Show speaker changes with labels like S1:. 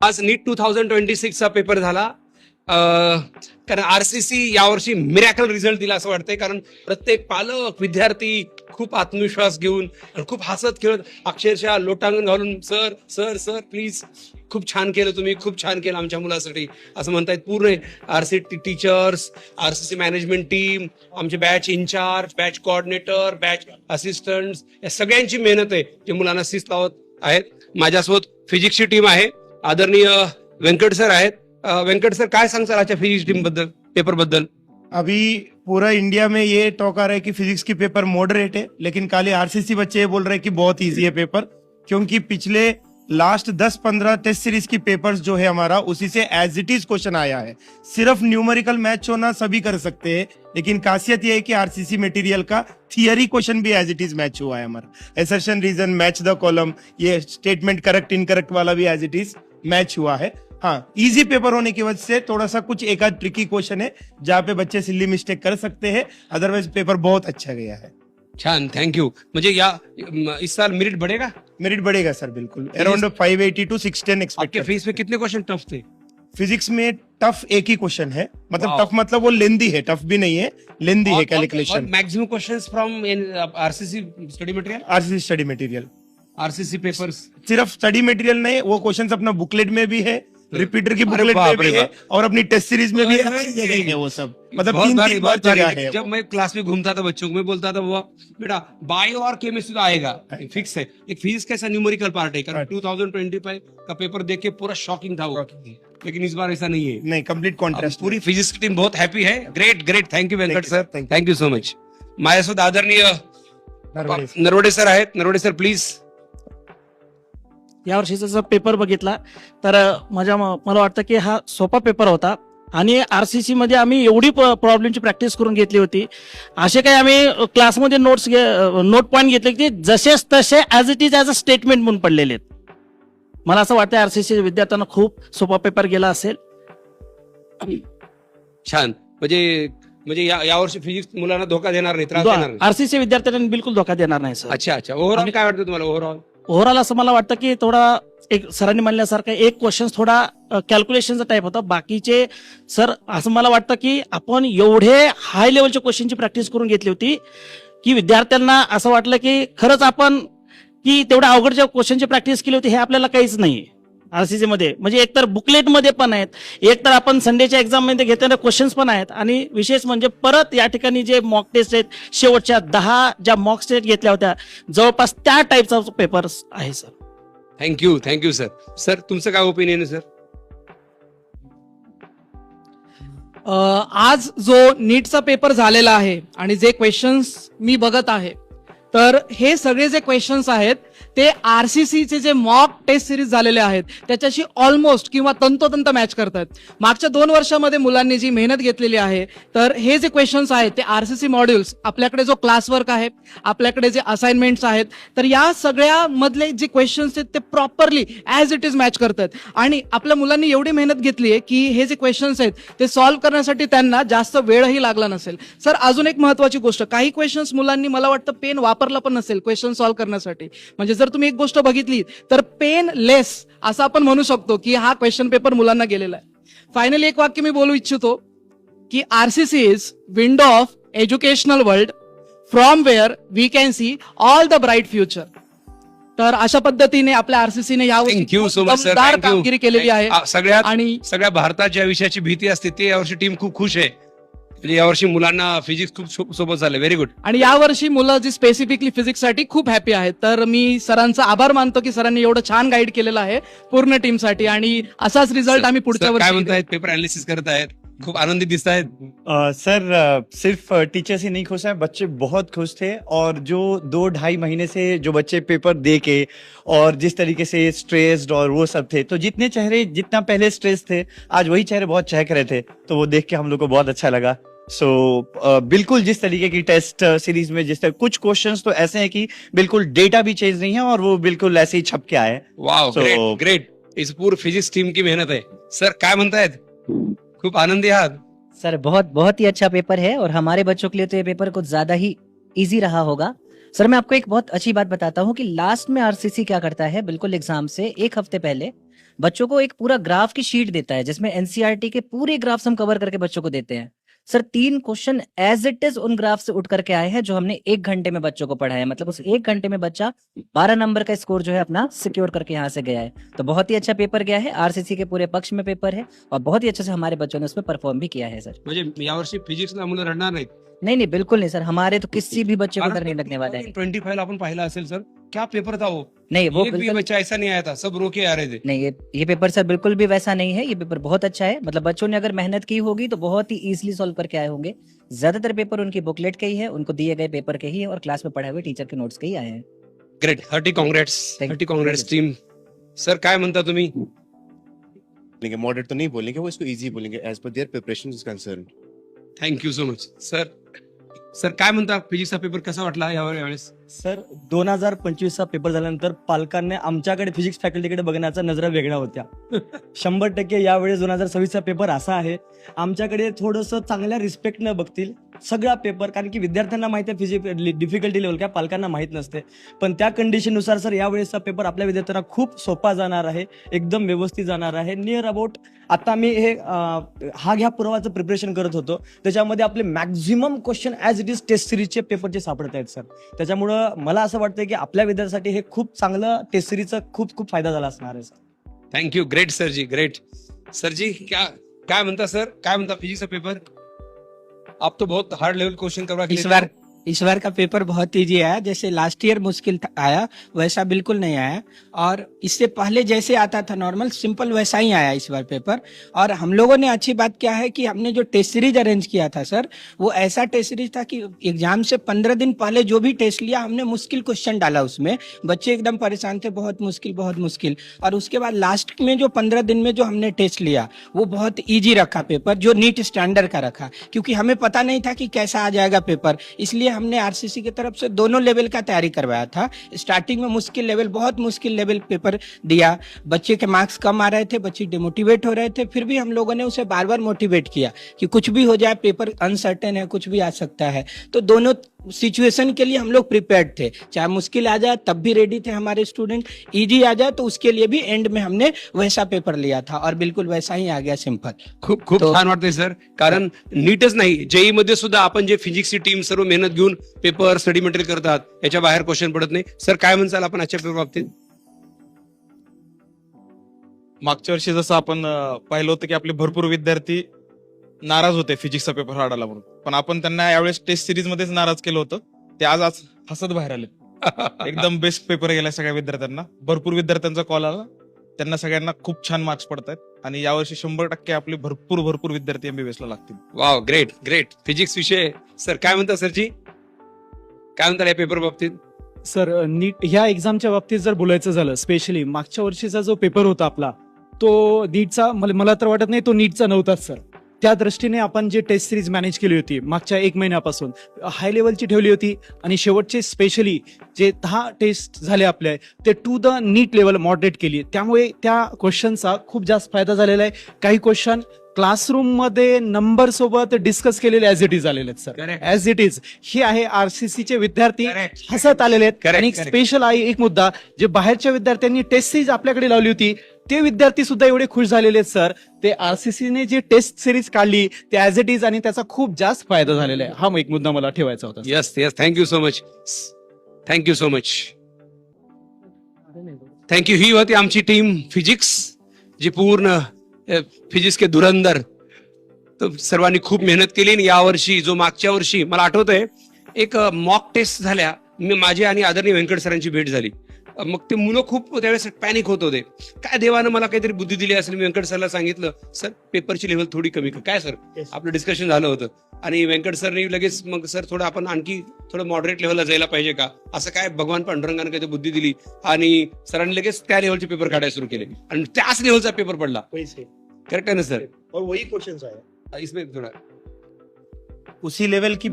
S1: आज नीट 2026 चा पेपर झाला. कारण आरसीसी यावर्षी मिरॅकल रिझल्ट दिला असं वाटतंय, कारण प्रत्येक पालक विद्यार्थी खूप आत्मविश्वास घेऊन आणि खूप हसत खेळत अक्षरशः लोटांगण घालून सर सर सर प्लीज खूप छान केलं, तुम्ही खूप छान केलं आमच्या मुलासाठी असं म्हणतायत. पूर्ण RCC teachers, RCC management team, आमचे batch in charge, batch coordinator, batch assistant, या सगळ्यांची मेहनत आहे जे मुलांना शिस्त लावत आहेत. माझ्यासोबत फिजिक्सची टीम आहे, आदरणीय वेंकट सर आहेत. वेंकट सर काय सांगतात आजच्या फिजिक्स टीम बद्दल, पेपर बद्दल?
S2: अभी पूरा इंडिया में ये टॉक आ रहा है कि फिजिक्स की पेपर मॉडरेट है, लेकिन काले आरसीसी बच्चे ये बोल रहे हैं कि बहुत इजी है पेपर, क्योंकि पिछले लास्ट 10-15 टेस्ट सीरीज की पेपर्स जो है हमारा, उसी से एज इट इज क्वेश्चन आया है. सिर्फ न्यूमेरिकल मैच होना सभी कर सकते हैं, लेकिन खासियत ये है कि आरसीसी मटेरियल का थियरी क्वेश्चन भी एज इट इज मैच हुआ है हमारा. Assertion reason, match the column, ये स्टेटमेंट करेक्ट इनकरेक्ट वाला भी एज इट इज मैच हुआ है. हाँ, इजी पेपर होने की वजह से थोड़ा सा कुछ एक आध ट्रिकी क्वेश्चन है जहाँ पे बच्चे सिल्ली मिस्टेक कर सकते हैं, अदरवाइज पेपर बहुत अच्छा गया है.
S1: छान, थँक्यू. म्हणजे या इस साल मेरिट बढ़ेगा?
S2: मेरिट बढ़ेगा सर, बिल्कुल. अराउंड 580 to 610
S1: आपके
S2: एक्सपेक्टेड.
S1: फेस में कितने क्वेश्चन टफ थे?
S2: फिजिक्स में टफ एक ही क्वेश्चन है, मतलब
S1: Wow.
S2: टफ मतलब वो लेंदी है, टफ भी नहीं है, लेंदी है calculation.
S1: Maximum questions from RCC study material,
S2: RCC study material,
S1: RCC papers.
S2: सिर्फ स्टडी मटेरियल नहीं, वो क्वेश्चंस अपना बुकलेट में भी है, रिपीटर की
S1: अरे
S2: बुकलेट
S1: बाप
S2: में भी
S1: रे
S2: है, और अपनी टेस्ट सीरीज में भी है, हर जगह है वो सब. मतलब
S1: बहुत
S2: तीन
S1: भारी,
S2: तीन
S1: बहुत
S2: जगह
S1: भारी.
S2: है.
S1: जब मैं क्लास में घूमता था बच्चों को, मैं बोलता था वो बेटा बायो और केमिस्ट्री तो आएगा, फिक्स है. एक फिजिक्स कैसा न्यूमेरिकल पार्ट है, कारण 2025 का पेपर देख के पूरा शॉकिंग था वो, लेकिन इस बार ऐसा नहीं है.
S2: नहीं, कंप्लीट कॉन्ट्रास्ट.
S1: पूरी फिजिक्स की टीम बहुत हैप्पी है. Great great, thank you Venkat
S2: Thank you,
S1: sir,
S2: sir. Thank you.
S1: Thank you so much. माझ्यासोबत आदरणीय
S2: नरवडे.
S1: नरवडे सर आहेत. Narawade sir please.
S3: यावर्षीचा जर पेपर बघितला तर मला वाटतं की हा सोपा पेपर होता आणि आरसीसी मध्ये आम्ही एवढी प्रॉब्लेमची प्रॅक्टिस करून घेतली होती. असे काही आम्ही क्लासमध्ये नोट पॉईंट घेतले की जसेच तसे as it is as a statement म्हणून पडलेले आहेत. मला असं वाटतं आरसीसी विद्यार्थ्यांना खूप सोपा पेपर गेला असेल.
S1: छान. म्हणजे यावर्षी फिजिक्स मुलांना धोका देणार नाही, त्रास देणार नाही.
S3: आरसीसी विद्यार्थ्यांना बिलकुल धोका देणार नाही सर.
S1: अच्छा अच्छा. ओव्हरऑल काय वाटतं तुम्हाला?
S3: ओव्हरऑल असं मला वाटतं की थोडा एक सरांनी म्हणल्यासारखं एक क्वेश्चन थोडा कॅल्क्युलेशनचा टाईप होता. बाकीचे सर असं मला वाटतं की आपण एवढे हाय लेवलच्या क्वेश्चनची प्रॅक्टिस करून घेतली होती की विद्यार्थ्यांना असं वाटलं की खरंच आपण की तेवढ्या अवघडच्या क्वेश्चनची प्रॅक्टिस केली होती हे आपल्याला काहीच नाही आरसीसी मध्ये. म्हणजे एकतर बुकलेट मध्ये पण आहेत, एकतर आपण संडेच्या एक्झाम मध्ये घेतलेले क्वेश्चन्स पण आहेत, आणि विशेष म्हणजे परत या ठिकाणी जे मॉक टेस्ट आहेत, शेवटच्या 10 ज्या मॉक टेस्ट घेतल्या होत्या जवळपास त्या टाईपचा पेपर्स आहे सर.
S1: Thank you sir. सर तुमचं काय ओपिनियन आहे सर?
S4: आज जो नीटचा पेपर झालेला आहे आणि जे क्वेश्चन्स मी बघत आहे, तर हे सगळे जे क्वेश्चन्स आहेत ते आरसीसीचे जे मॉक टेस्ट सिरीज झालेले आहेत त्याच्याशी ऑलमोस्ट किंवा तंतोतंत मॅच करतात. मागच्या 2 वर्षामध्ये मुलांनी जी मेहनत घेतलेली आहे, तर हे जे क्वेश्चन्स आहेत ते आरसीसी मॉड्यूल्स, आपल्याकडे जो क्लास वर्क आहे, आपल्याकडे जे असाइनमेंट्स आहेत, तर या सगळ्या मधले जे क्वेश्चन्स आहेत ते properly as it is match करतात. आणि आपल्या मुलांनी एवढी मेहनत घेतली आहे की हे जे क्वेश्चन्स आहेत ते सॉल्व्ह करण्यासाठी त्यांना जास्त वेळही लागला नसेल. सर अजून एक महत्वाची गोष्ट, काही क्वेश्चन्स मुलांनी मला वाटतं पेन वापरला पण नसेल क्वेश्चन सॉल्व्ह करण्यासाठी. म्हणजे जर तुम्ही एक गोष्ट बघितली तर पेन लेस असं आपण म्हणू शकतो की हा क्वेश्चन पेपर मुलांना गेलेला आहे. फायनली एक वाक्य मी बोलू इच्छितो की RCC is window of educational world from where we can see all the bright future. तर अशा पद्धतीने आपल्या आरसीसीने
S1: थँक्यू सो मच सर.
S4: यावर्षी कामगिरी केलेली आहे.
S1: सगळ्या भारतात ज्या विषयाची भीती असते ते यावर्षी टीम खूप खुश आहे. म्हणजे यावर्षी मुलांना फिजिक्स खूप सोबत झालं. Very good.
S4: आणि यावर्षी मुलं जी स्पेसिफिकली फिजिक्ससाठी खूप हॅपी आहेत. तर मी सरांचा आभार मानतो की सरांनी एवढं छान गाईड केलेलं आहे पूर्ण टीमसाठी, आणि असाच रिझल्ट आम्ही पुढच्या
S1: काय
S4: वर्षी
S1: म्हणतायत? पेपर अनालिसिस करत आहेत, खूप आनंदित दिसत आहेत.
S5: सर सिर्फ टीचर्स ही नहीं खुश हैं, बच्चे बहुत खुश थे. और जो 2-2.5 महीने से जो बच्चे पेपर दे के और जिस तरीके से स्ट्रेस्ड और वो सब थे, तो जितने चेहरे जितना पहले स्ट्रेस थे आज वही चेहरे बहुत चहक रहे थे. तो वो देख के हम लोग को बहुत अच्छा लगा. बिल्कुल जिस तरीके की टेस्ट सीरीज में जिस तरह कुछ क्वेश्चंस तो ऐसे हैं कि बिल्कुल डेटा भी चेंज नहीं है और वो बिल्कुल ऐसे ही छप के आए.
S1: Wow, great. इस पूर्ण फिजिक्स टीम की मेहनत है. सर काय म्हणतायत? खूप आनंदी आहात?
S6: सर बहुत बहुत ही अच्छा पेपर है और हमारे बच्चों के लिए तो ये पेपर कुछ ज्यादा ही इजी रहा होगा. सर मैं आपको एक बहुत अच्छी बात बताता हूँ कि लास्ट में आरसीसी क्या करता है, बिल्कुल एग्जाम से एक हफ्ते पहले बच्चों को एक पूरा ग्राफ की शीट देता है जिसमें एनसीईआरटी के पूरे ग्राफ्स हम कवर करके बच्चों को देते हैं। Sir 3 question as it is उन ग्राफ से उठ करके आए हैं जो हमने 1 घंटे में बच्चों को पढ़ाया है। मतलब उस 1 घंटे में बच्चा 12 नंबर का स्कोर जो है अपना सिक्योर करके यहाँ से गया है। तो बहुत ही अच्छा पेपर गया है, आरसीसी के पूरे पक्ष में पेपर है और बहुत ही अच्छे से हमारे बच्चों ने उसमें परफॉर्म भी किया है सर।
S1: म्हणजे यावर्षी फिजिक्सला मुलं रडणार नाहीत.
S6: नहीं नहीं बिल्कुल नहीं सर, हमारे तो किसी भी बच्चे को डर नहीं लगने वाला है।
S1: 25 आपण पाहिला असेल सर, क्या पेपर था वो.
S6: नहीं वो
S1: एक भी
S6: बिल्कुल
S1: बच्चा ऐसा नहीं आया था, सब रोके आ रहे थे.
S6: नहीं, ये पेपर सर बिल्कुल भी वैसा नहीं है। ये पेपर बहुत अच्छा है, मतलब बच्चों ने अगर मेहनत की होगी तो बहुत ही इजीली सॉल्व करके आए होंगे। ज्यादातर पेपर उनकी बुकलेट के ही है, उनको दिए गए पेपर के ही है और क्लास में पढ़ाए हुए टीचर के नोट्स के ही आए हैं।
S1: Great, hearty काँग्रेट्स,
S6: Thank you.
S1: Hearty काँग्रेट्स team. Sir काय म्हणता तुम्ही.
S7: बोलेंगे मॉडरेट तो नहीं बोलेंगे, वो इसको इजी बोलेंगे as per there preparation is concern.
S1: Thank you so much. Sir काय म्हणता, फिजिक्सचा पेपर कसा वाटला यावेळेस.
S8: सर 2025चा पेपर झाल्यानंतर पालकांनी आमच्याकडे फिजिक्स फॅकल्टीकडे बघण्याचा नजरा वेगळ्या होत्या. 100% यावेळेस 2026चा पेपर असा आहे, आमच्याकडे थोडंसं चांगल्या रिस्पेक्टनं बघतील सगळा पेपर, कारण की विद्यार्थ्यांना माहिती आहे फिजिक्स डिफिकल्टी लेवल काय, पालकांना माहीत नसते. पण त्या कंडिशननुसार सर यावेळेसचा पेपर आपल्या विद्यार्थ्यांना खूप सोपा जाणार आहे, एकदम व्यवस्थित जाणार आहे. नियर अबाउट आता मी हे हा घ्या पुरावाचं प्रिपरेशन करत होतो, त्याच्यामध्ये आपले maximum question as it is test सिरीजचे पेपरचे सापडत आहेत सर. त्याच्यामुळं मला असं वाटतं की आपल्या विद्यार्थ्यांसाठी हे खूप चांगलं टेस्ट सिरीजचा खूप फायदा झाला असणार आहे सर.
S1: थँक्यू. ग्रेट सरजी, ग्रेट. सरजी काय म्हणता सर, काय म्हणता फिजिक्स का पेपर. आप तो बहुत हार्ड लेवल क्वेश्चन करवा के लेते हो.
S9: इस बार का पेपर बहुत इजी आया, जैसे लास्ट ईयर मुश्किल आया वैसा बिल्कुल नहीं आया, और इससे पहले जैसे आता था नॉर्मल सिंपल वैसा ही आया इस बार पेपर. और हम लोगों ने अच्छी बात क्या है कि हमने जो टेस्ट सीरीज अरेंज किया था सर, वो ऐसा टेस्ट सीरीज था कि एग्जाम से 15 दिन पहले जो भी टेस्ट लिया हमने मुश्किल क्वेश्चन डाला उसमें, बच्चे एकदम परेशान थे, बहुत मुश्किल. और उसके बाद लास्ट में जो 15 दिन में जो हमने टेस्ट लिया वो बहुत ईजी रखा पेपर, जो नीट स्टैंडर्ड का रखा, क्योंकि हमें पता नहीं था कि कैसा आ जाएगा पेपर. इसलिए हमने आरसीसी की तरफ से दोनों लेवल का तैयारी करवाया था. स्टार्टिंग में बहुत मुश्किल लेवल पेपर दिया, बच्चे के मार्क्स कम आ रहे थे, बच्चे डिमोटिवेट हो रहे थे, फिर भी हम लोगों ने उसे बार बार मोटिवेट किया कि कुछ भी हो जाए, पेपर अनसर्टेन है, कुछ भी आ सकता है. तो दोनों सिचुएशन के लिए हम लोग प्रिपेयर्ड थे, चाहे मुश्किल आ जाए तब भी रेडी थे हमारे स्टूडेंट, इजी आ जाए तो उसके लिए भी एंड में हमने वैसा पेपर लिया था और बिल्कुल वैसा ही आ गया, सिंपल.
S1: खूप
S9: तो-
S1: छान वाटतंय सर, कारण नीटच नाही, जेई मध्ये सुद्धा आपण जे फिजिक्सची टीम सर्व मेहनत घेऊन पेपर स्टडी मटेरियल करतात, याच्या बाहेर क्वेश्चन पडत नाही. सर काय म्हणसाल आपण आजच्या पेपर बाबतीत.
S10: मागच्या वर्षी जसं आपण पाहिलं होतं की आपले भरपूर विद्यार्थी नाराज होते फिजिक्सचा पेपर हार्ड आला म्हणून, पण आपण त्यांना यावेळेस टेस्ट सिरीज मध्येच नाराज केलं होतं. ते आज हसत बाहेर आले. एकदम बेस्ट पेपर गेला सगळ्या विद्यार्थ्यांना. भरपूर विद्यार्थ्यांचा कॉल आला, त्यांना सगळ्यांना खूप छान मार्क्स पडतात आणि यावर्षी 100% आपले भरपूर विद्यार्थी MBBS ला लागतील.
S1: Wow, great. फिजिक्स विषय सर काय म्हणता सरजी, काय म्हणता या पेपर बाबतीत.
S11: सर नीट ह्या एक्झामच्या बाबतीत जर बोलायचं झालं, स्पेशली मागच्या वर्षीचा जो पेपर होता आपला, तो नीटचा मला तर वाटत नाही तो नीटचा नव्हताच सर. त्या दृष्टीने आपण जे टेस्ट सिरीज मॅनेज केली होती मागच्या 1 महिन्यापासून हाय लेवलची ठेवली होती, आणि शेवटचे स्पेशली जे 10 टेस्ट झाले आपले ते to the NEET level moderate केली. त्यामुळे त्या क्वेश्चनचा खूप जास्त फायदा झालेला आहे. काही क्वेश्चन क्लासरूम मध्ये नंबर सोबत डिस्कस केलेले ऍज इट इज आलेले आहेत sir,
S1: Correct.
S11: As it is. हे आहे आरसीसीचे विद्यार्थी
S1: Correct.
S11: हसत आलेले आहेत.
S1: Correct,
S11: आणि
S1: correct.
S11: स्पेशल आहे एक मुद्दा, जे बाहेरच्या विद्यार्थ्यांनी टेस्ट सिरीज आपल्याकडे लावली होती ते विद्यार्थी सुद्धा एवढे खुश झालेले आहेत सर. ते आरसीसीने जे टेस्ट सिरीज काढली ते ऍज इट इज, आणि त्याचा खूप जास्त फायदा झालेला आहे. हा एक मुद्दा मला ठेवायचा होता.
S1: Yes, thank you so much. Thank you. ही होती आमची टीम फिजिक्स, जी पूर्ण फिजिक्स के धुरंधर. तो सर्वांनी खूप मेहनत केली आणि यावर्षी जो मागच्या वर्षी मला आठवतंय एक मॉक टेस्ट झाल्या, माझी आणि आदरणीय व्यंकट सरांची भेट झाली. मग ते मुलं खूप त्यावेळेस पॅनिक होत होते. काय देवानं मला काहीतरी बुद्धी दिली असेल. मी व्यंकट सरला सांगितलं, सर पेपरची लेवल थोडी कमी कर. काय सर, आपलं डिस्कशन झालं होतं आणि व्यंकट सरने लगेच मग सर थोडं आपण आणखी थोडं मॉडरेट लेवलला जायला पाहिजे का, असं काय भगवान पांडुरंगाने काही बुद्धी दिली आणि सरांनी लगेच त्या लेवलचे पेपर काढायला सुरू केले आणि त्याच लेवलचा पेपर पडला. करेक्ट आहे ना सर.
S2: और वही क्वेश्चंस आए.
S1: इसमें थोडा
S2: उसी लेवल की